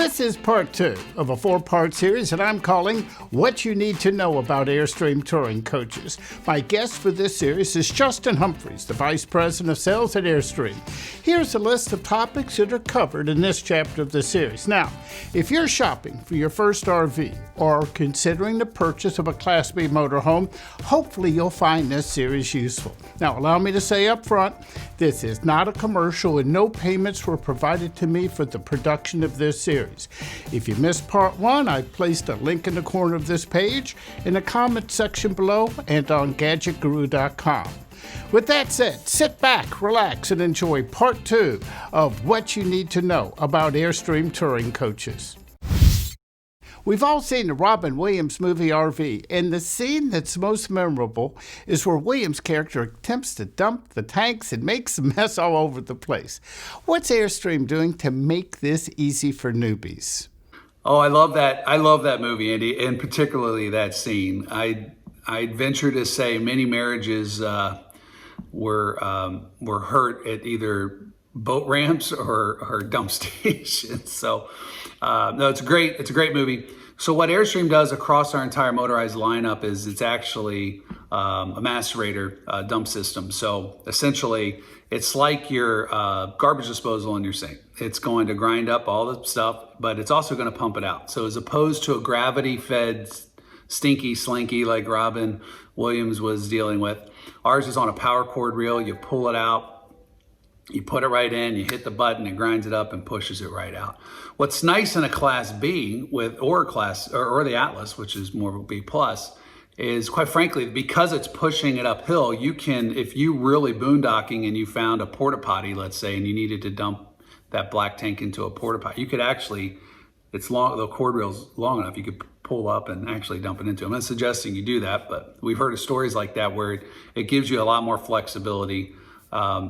This is part 2 of a 4-part series that I'm calling What You Need to Know About Airstream Touring Coaches. My guest for this series is Justin Humphreys, the Vice President of Sales at Airstream. Here's a list of topics that are covered in this chapter of the series. Now, if you're shopping for your first RV or considering the purchase of a Class B motorhome, hopefully you'll find this series useful. Now, allow me to say up front, this is not a commercial and no payments were provided to me for the production of this series. If you missed part 1, I placed a link in the corner of this page, in the comment section below, and on GadgetGuru.com. With that said, sit back, relax, and enjoy part 2 of What You Need to Know About Airstream Touring Coaches. We've all seen the Robin Williams movie RV, and the scene that's most memorable is where Williams' character attempts to dump the tanks and makes a mess all over the place. What's Airstream doing to make this easy for newbies? Oh, I love that. I love that movie, Andy, and particularly that scene. I'd venture to say many marriages were hurt at either boat ramps or dump stations. So no, it's a great movie. So what Airstream does across our entire motorized lineup is it's actually a macerator dump system. So essentially, it's like your garbage disposal in your sink. It's going to grind up all the stuff, but it's also going to pump it out. So as opposed to a gravity-fed stinky slinky like Robin Williams was dealing with, ours is on a power cord reel. You pull it out, you put it right in, you hit the button, it grinds it up and pushes it right out. What's nice in a Class B or the Atlas, which is more of a B plus, is quite frankly, because it's pushing it uphill, you can, if you really boondocking and you found a porta potty, let's say, and you needed to dump that black tank into a porta potty, you could actually, it's long, the cord reel's long enough, you could pull up and actually dump it into. I'm not suggesting you do that, but we've heard of stories like that where it gives you a lot more flexibility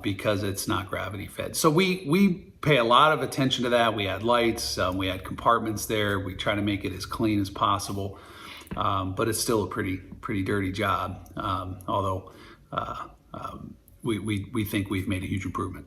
because it's not gravity fed. So we pay a lot of attention to that. We add lights, we add compartments there. We try to make it as clean as possible, but it's still a pretty dirty job. Although we think we've made a huge improvement.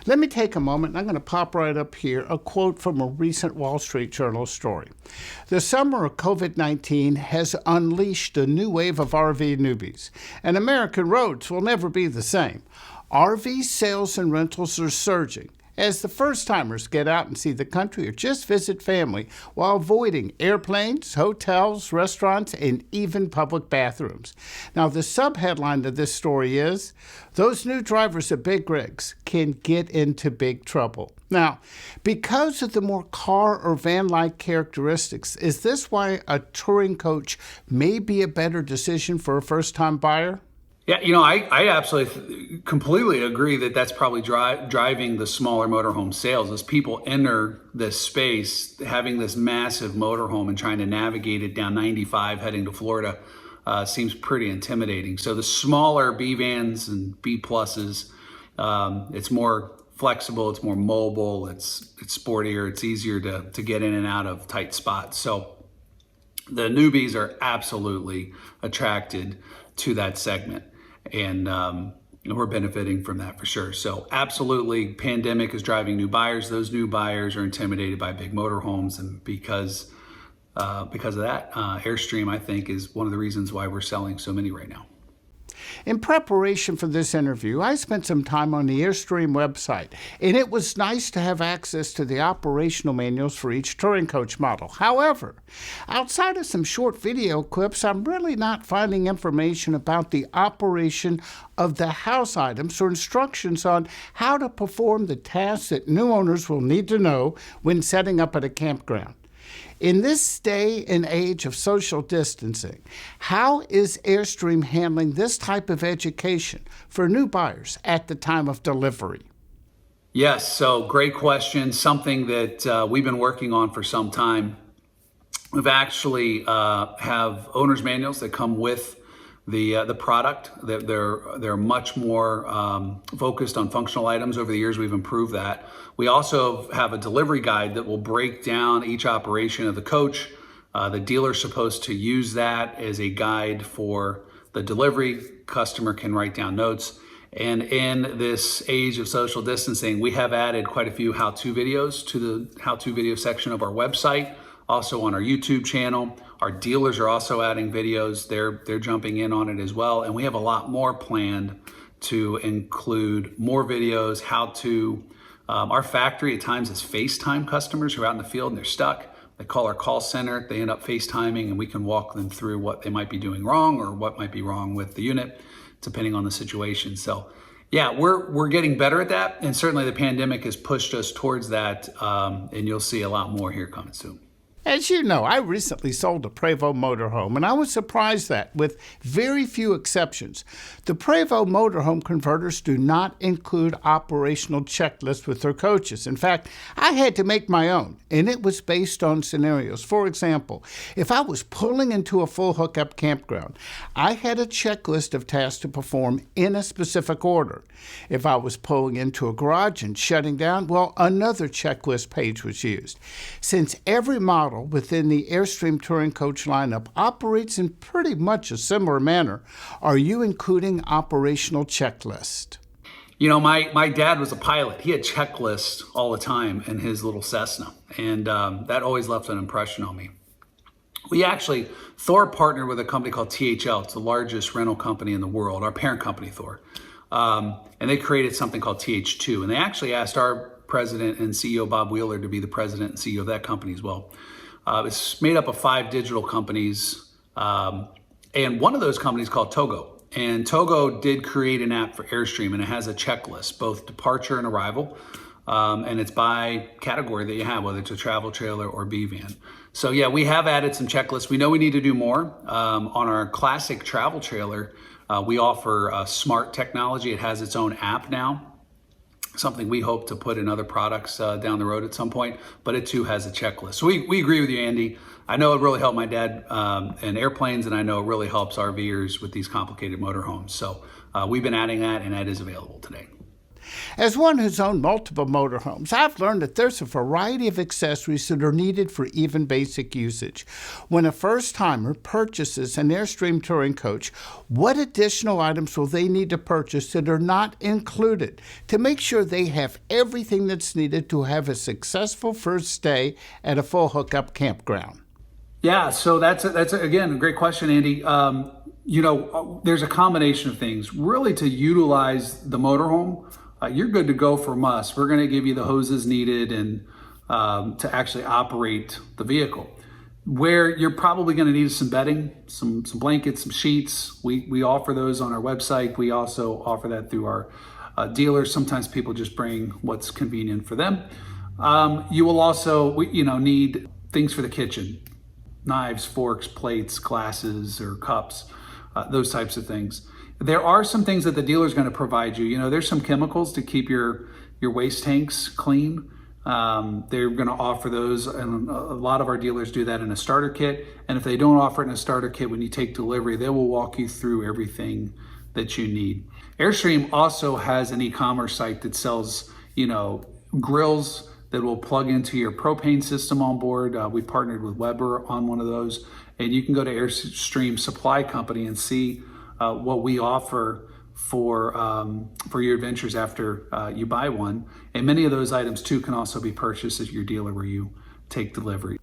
Let me take a moment, and I'm going to pop right up here a quote from a recent Wall Street Journal story. The summer of COVID-19 has unleashed a new wave of RV newbies, and American roads will never be the same. RV sales and rentals are surging as the first-timers get out and see the country or just visit family while avoiding airplanes, hotels, restaurants, and even public bathrooms. Now, the subheadline of this story is, those new drivers of big rigs can get into big trouble. Now, because of the more car or van-like characteristics, is this why a touring coach may be a better decision for a first-time buyer? Yeah, I absolutely, completely agree that that's probably driving the smaller motorhome sales. As people enter this space, having this massive motorhome and trying to navigate it down 95 heading to Florida seems pretty intimidating. So the smaller B vans and B pluses, it's more flexible, it's more mobile, it's sportier, it's easier to get in and out of tight spots. So the newbies are absolutely attracted to that segment. And we're benefiting from that for sure. So absolutely, pandemic is driving new buyers. Those new buyers are intimidated by big motorhomes, and because of that, Airstream, I think, is one of the reasons why we're selling so many right now. In preparation for this interview, I spent some time on the Airstream website, and it was nice to have access to the operational manuals for each touring coach model. However, outside of some short video clips, I'm really not finding information about the operation of the house items or instructions on how to perform the tasks that new owners will need to know when setting up at a campground. In this day and age of social distancing, how is Airstream handling this type of education for new buyers at the time of delivery? Yes, so great question. Something that we've been working on for some time. We've actually have owner's manuals that come with the product. They're much more focused on functional items. Over the years, we've improved that. We also have a delivery guide that will break down each operation of the coach. The dealer's supposed to use that as a guide for the delivery. Customer can write down notes. And in this age of social distancing, we have added quite a few how-to videos to the how-to video section of our website, also on our YouTube channel. Our dealers are also adding videos. They're jumping in on it as well. And we have a lot more planned to include more videos, how to, our factory at times is FaceTime customers who are out in the field and they're stuck. They call our call center, they end up FaceTiming, and we can walk them through what they might be doing wrong or what might be wrong with the unit, depending on the situation. So yeah, we're getting better at that. And certainly the pandemic has pushed us towards that. And you'll see a lot more here coming soon. As you know, I recently sold a Prevost motorhome, and I was surprised that, with very few exceptions, the Prevost motorhome converters do not include operational checklists with their coaches. In fact, I had to make my own, and it was based on scenarios. For example, if I was pulling into a full hookup campground, I had a checklist of tasks to perform in a specific order. If I was pulling into a garage and shutting down, well, another checklist page was used. Since every model within the Airstream Touring Coach lineup operates in pretty much a similar manner, are you including operational checklist? You know, my dad was a pilot. He had checklists all the time in his little Cessna, and that always left an impression on me. Thor partnered with a company called THL. It's the largest rental company in the world, our parent company, Thor. And they created something called TH2. And they actually asked our president and CEO, Bob Wheeler, to be the president and CEO of that company as well. It's made up of 5 digital companies, and one of those companies called Togo. And Togo did create an app for Airstream, and it has a checklist, both departure and arrival, and it's by category that you have, whether it's a travel trailer or B-van. So yeah, we have added some checklists. We know we need to do more. On our classic travel trailer, we offer smart technology. It has its own app now, something we hope to put in other products down the road at some point, but it too has a checklist. So we agree with you, Andy. I know it really helped my dad in airplanes, and I know it really helps RVers with these complicated motorhomes. So we've been adding that, and that is available today. As one who's owned multiple motorhomes, I've learned that there's a variety of accessories that are needed for even basic usage. When a first-timer purchases an Airstream Touring Coach, what additional items will they need to purchase that are not included to make sure they have everything that's needed to have a successful first stay at a full hookup campground? Yeah, so that's again, a great question, Andy. You know, there's a combination of things. Really, to utilize the motorhome, you're good to go from us. We're going to give you the hoses needed and to actually operate the vehicle. Where you're probably going to need some bedding, some blankets, some sheets. We offer those on our website. We also offer that through our dealers. Sometimes people just bring what's convenient for them. You will also need things for the kitchen: knives, forks, plates, glasses, or cups, those types of things. There are some things that the dealer is going to provide you. You know, there's some chemicals to keep your waste tanks clean. They're going to offer those, and a lot of our dealers do that in a starter kit. And if they don't offer it in a starter kit, when you take delivery, they will walk you through everything that you need. Airstream also has an e-commerce site that sells, grills that will plug into your propane system on board. We partnered with Weber on one of those, and you can go to Airstream Supply Company and see what we offer for your adventures after you buy one. And many of those items too can also be purchased at your dealer where you take delivery.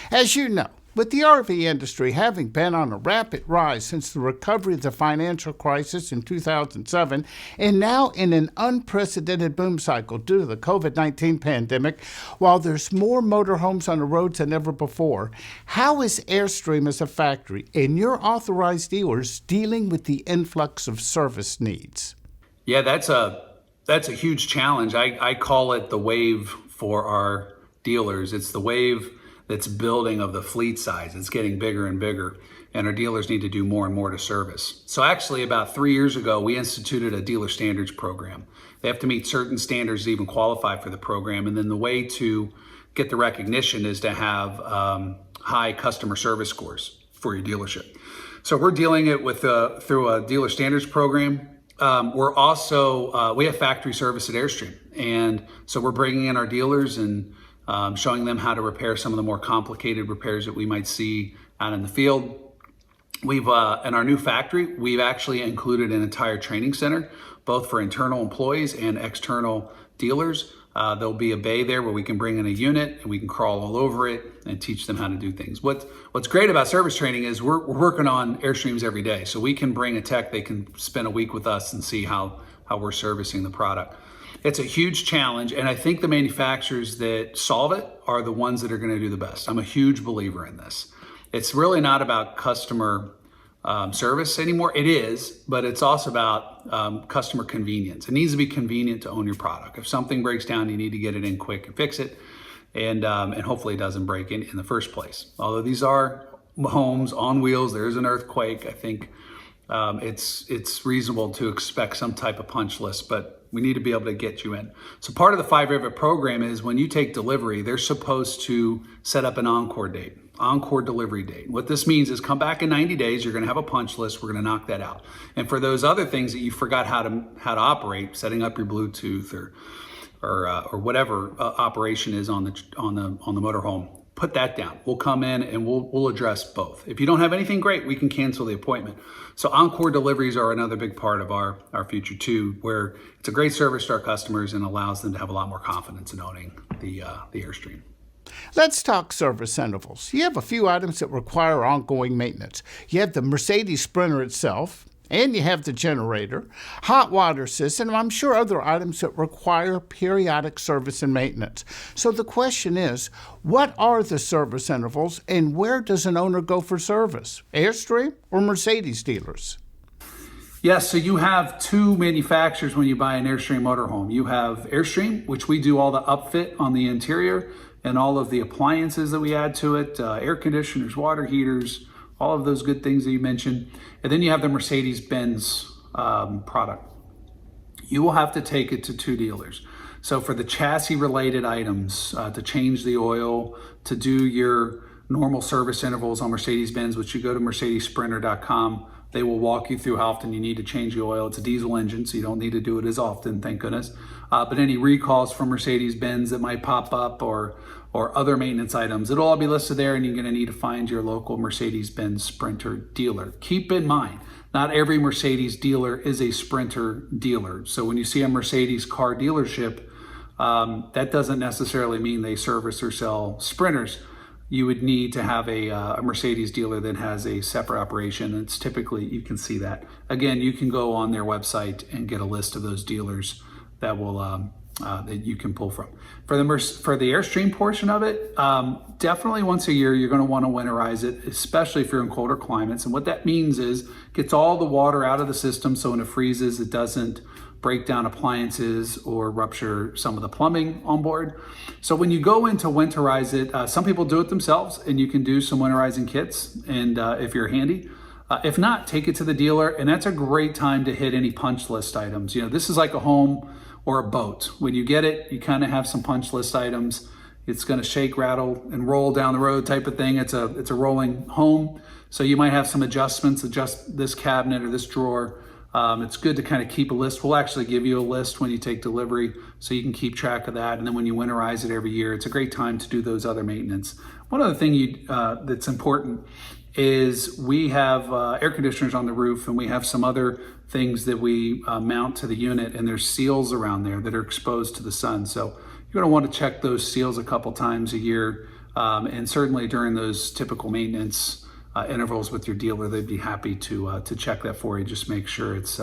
As you know, with the RV industry having been on a rapid rise since the recovery of the financial crisis in 2007, and now in an unprecedented boom cycle due to the COVID-19 pandemic, while there's more motorhomes on the roads than ever before, how is Airstream as a factory and your authorized dealers dealing with the influx of service needs? Yeah, that's a huge challenge. I call it the wave for our dealers. It's the wave that's building of the fleet size. It's getting bigger and bigger, and our dealers need to do more and more to service. So actually, about 3 years ago, we instituted a dealer standards program. They have to meet certain standards to even qualify for the program, and then the way to get the recognition is to have high customer service scores for your dealership. So we're dealing it with through a dealer standards program. We're also, we have factory service at Airstream, and so we're bringing in our dealers and showing them how to repair some of the more complicated repairs that we might see out in the field. We've in our new factory, we've actually included an entire training center, both for internal employees and external dealers. There'll be a bay there where we can bring in a unit and we can crawl all over it and teach them how to do things. What's great about service training is we're working on Airstreams every day. So we can bring a tech, they can spend a week with us and see how we're servicing the product. It's a huge challenge, and I think the manufacturers that solve it are the ones that are going to do the best. I'm a huge believer in this. It's really not about customer service anymore. It is, but it's also about customer convenience. It needs to be convenient to own your product. If something breaks down, you need to get it in quick and fix it, and hopefully it doesn't break in the first place. Although these are homes on wheels, there is an earthquake. I think it's reasonable to expect some type of punch list, but we need to be able to get you in. So part of the 5-Rivet program is when you take delivery, they're supposed to set up an encore delivery date. What this means is come back in 90 days, you're gonna have a punch list, we're gonna knock that out. And for those other things that you forgot how to operate, setting up your Bluetooth or whatever operation is on the motorhome, put that down. We'll come in and we'll address both. If you don't have anything great, we can cancel the appointment. So encore deliveries are another big part of our future too, where it's a great service to our customers and allows them to have a lot more confidence in owning the Airstream. Let's talk service intervals. You have a few items that require ongoing maintenance. You have the Mercedes Sprinter itself, and you have the generator, hot water system, and I'm sure other items that require periodic service and maintenance. So the question is, what are the service intervals and where does an owner go for service? Airstream or Mercedes dealers? Yes, so you have two manufacturers when you buy an Airstream motorhome. You have Airstream, which we do all the upfit on the interior and all of the appliances that we add to it, air conditioners, water heaters, all of those good things that you mentioned. And then you have the Mercedes-Benz product. You will have to take it to two dealers. So for the chassis related items, to change the oil, to do your normal service intervals on Mercedes-Benz, which you go to mercedessprinter.com, they will walk you through how often you need to change the oil. It's a diesel engine, so you don't need to do it as often, thank goodness. But any recalls from Mercedes-Benz that might pop up or other maintenance items, it'll all be listed there, and you're gonna need to find your local Mercedes-Benz Sprinter dealer. Keep in mind, not every Mercedes dealer is a Sprinter dealer. So when you see a Mercedes car dealership, that doesn't necessarily mean they service or sell Sprinters. You would need to have a Mercedes dealer that has a separate operation. It's typically, you can see that. Again, you can go on their website and get a list of those dealers that will that you can pull from. For the Airstream portion of it, definitely once a year you're going to want to winterize it, especially if you're in colder climates. And what that means is gets all the water out of the system, so when it freezes, it doesn't break down appliances or rupture some of the plumbing on board. So when you go in to winterize it, some people do it themselves, and you can do some winterizing kits, and if you're handy. If not, take it to the dealer, and that's a great time to hit any punch list items. You know, this is like a home or a boat. When you get it, you kind of have some punch list items. It's going to shake, rattle, and roll down the road type of thing. It's a rolling home, so you might have some adjustments, adjust this cabinet or this drawer. It's good to kind of keep a list. We'll actually give you a list when you take delivery, so you can keep track of that. And then when you winterize it every year, it's a great time to do those other maintenance. One other thing that's important is we have air conditioners on the roof, and we have some other things that we mount to the unit, and there's seals around there that are exposed to the sun. So you're going to want to check those seals a couple times a year, and certainly during those typical maintenance intervals with your dealer, they'd be happy to check that for you. Just make sure it's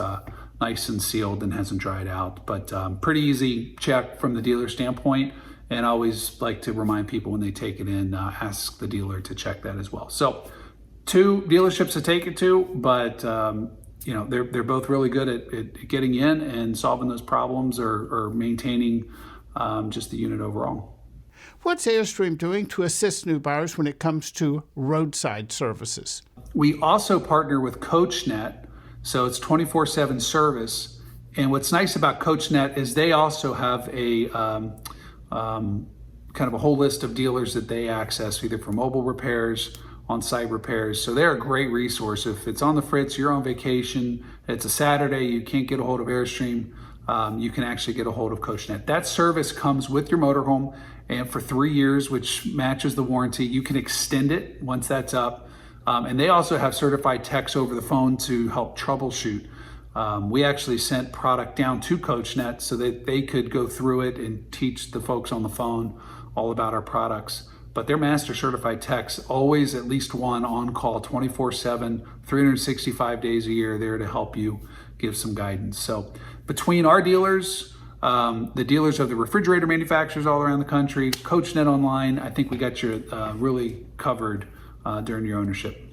nice and sealed and hasn't dried out. But pretty easy check from the dealer standpoint, and I always like to remind people when they take it in, ask the dealer to check that as well. So two dealerships to take it to, but you know, they're both really good at getting in and solving those problems or maintaining just the unit overall. What's Airstream doing to assist new buyers when it comes to roadside services? We also partner with CoachNet, so it's 24/7 service. And what's nice about CoachNet is they also have a kind of a whole list of dealers that they access, either for mobile repairs, on-site repairs. So they're a great resource. If it's on the fritz, you're on vacation, it's a Saturday, you can't get a hold of Airstream, you can actually get a hold of CoachNet. That service comes with your motorhome, and for 3 years, which matches the warranty. You can extend it once that's up. And they also have certified techs over the phone to help troubleshoot. We actually sent product down to CoachNet so that they could go through it and teach the folks on the phone all about our products. But they're master certified techs, always at least one on call 24/7, 365 days a year, there to help you give some guidance. So between our dealers, the dealers of the refrigerator manufacturers all around the country, CoachNet Online, I think we got you really covered during your ownership.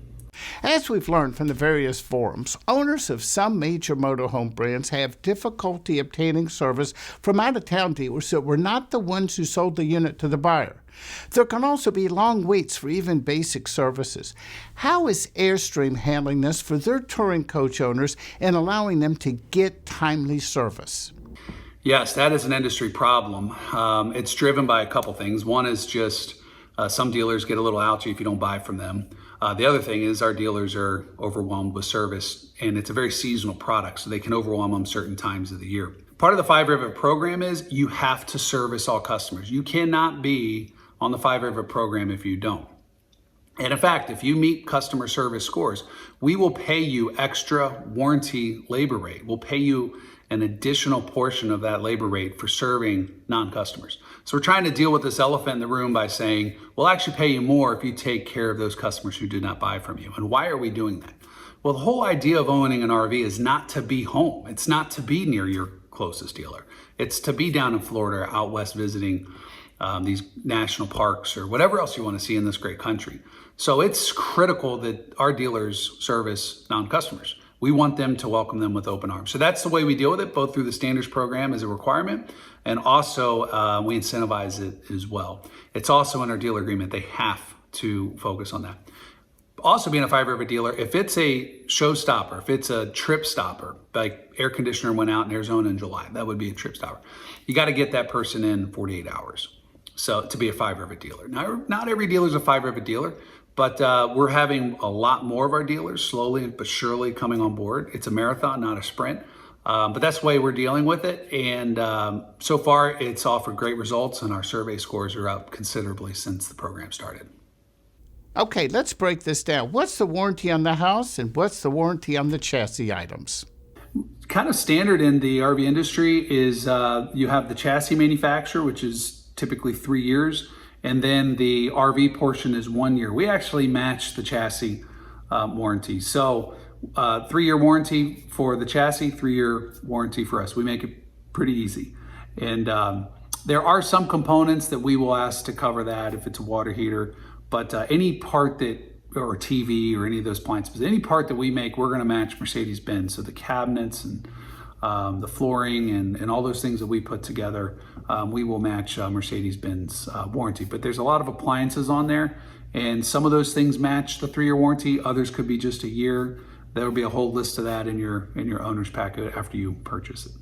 As we've learned from the various forums, owners of some major motorhome brands have difficulty obtaining service from out-of-town dealers that were not the ones who sold the unit to the buyer. There can also be long waits for even basic services. How is Airstream handling this for their touring coach owners and allowing them to get timely service? Yes, that is an industry problem. It's driven by a couple things. One is just some dealers get a little ouchy if you don't buy from them. The other thing is our dealers are overwhelmed with service, and it's a very seasonal product, so they can overwhelm them certain times of the year. Part of the 5 Rivet program is you have to service all customers. You cannot be on the 5 Rivet program if you don't. And in fact, if you meet customer service scores, we will pay you extra warranty labor rate. We'll pay you an additional portion of that labor rate for serving non-customers. So we're trying to deal with this elephant in the room by saying, we'll actually pay you more if you take care of those customers who did not buy from you. And why are we doing that? Well, the whole idea of owning an RV is not to be home. It's not to be near your closest dealer. It's to be down in Florida, out west visiting these national parks or whatever else you want to see in this great country. So it's critical that our dealers service non-customers. We want them to welcome them with open arms. So that's the way we deal with it, both through the standards program as a requirement, and also we incentivize it as well. It's also in our dealer agreement. They have to focus on that. Also being a 5 Rivet dealer, if it's a showstopper, if it's a trip stopper, like air conditioner went out in Arizona in July, that would be a trip stopper. You got to get that person in 48 hours. So to be a 5 Rivet dealer. Now, not every dealer is a 5 Rivet dealer, but we're having a lot more of our dealers slowly but surely coming on board. It's a marathon, not a sprint. But that's the way we're dealing with it. And so far, it's offered great results, and our survey scores are up considerably since the program started. Okay, let's break this down. What's the warranty on the house, and what's the warranty on the chassis items? Kind of standard in the RV industry is you have the chassis manufacturer, which is typically 3 years, and then the RV portion is 1 year. We actually match the chassis warranty. So 3-year warranty for the chassis, 3-year warranty for us. We make it pretty easy. And there are some components that we will ask to cover that if it's a water heater, but any part that, or TV or any of those appliances, any part that we make, we're gonna match Mercedes-Benz. So the cabinets and the flooring and all those things that we put together, we will match Mercedes-Benz warranty. But there's a lot of appliances on there, and some of those things match the 3-year warranty. Others could be just a year. There will be a whole list of that in your owner's packet after you purchase it.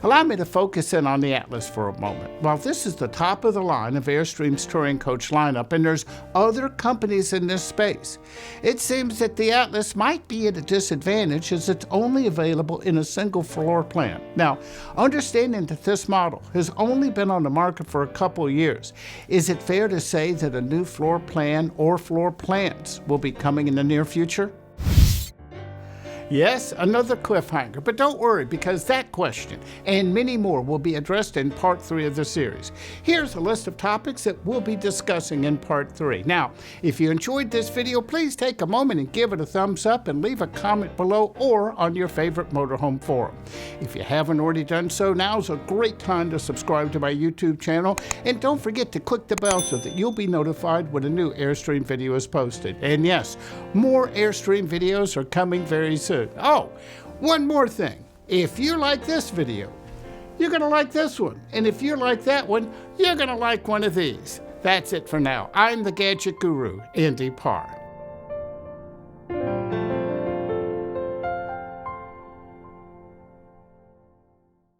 Allow me to focus in on the Atlas for a moment. While this is the top of the line of Airstream's touring coach lineup, and there's other companies in this space, it seems that the Atlas might be at a disadvantage as it's only available in a single floor plan. Now, understanding that this model has only been on the market for a couple of years, is it fair to say that a new floor plan or floor plans will be coming in the near future? Yes, another cliffhanger, but don't worry, because that question and many more will be addressed in part 3 of the series. Here's a list of topics that we'll be discussing in part 3. Now, if you enjoyed this video, please take a moment and give it a thumbs up and leave a comment below or on your favorite motorhome forum. If you haven't already done so, now's a great time to subscribe to my YouTube channel, and don't forget to click the bell so that you'll be notified when a new Airstream video is posted. And yes, more Airstream videos are coming very soon. Oh, one more thing. If you like this video, you're going to like this one. And if you like that one, you're going to like one of these. That's it for now. I'm the Gadget Guru, Andy Parr.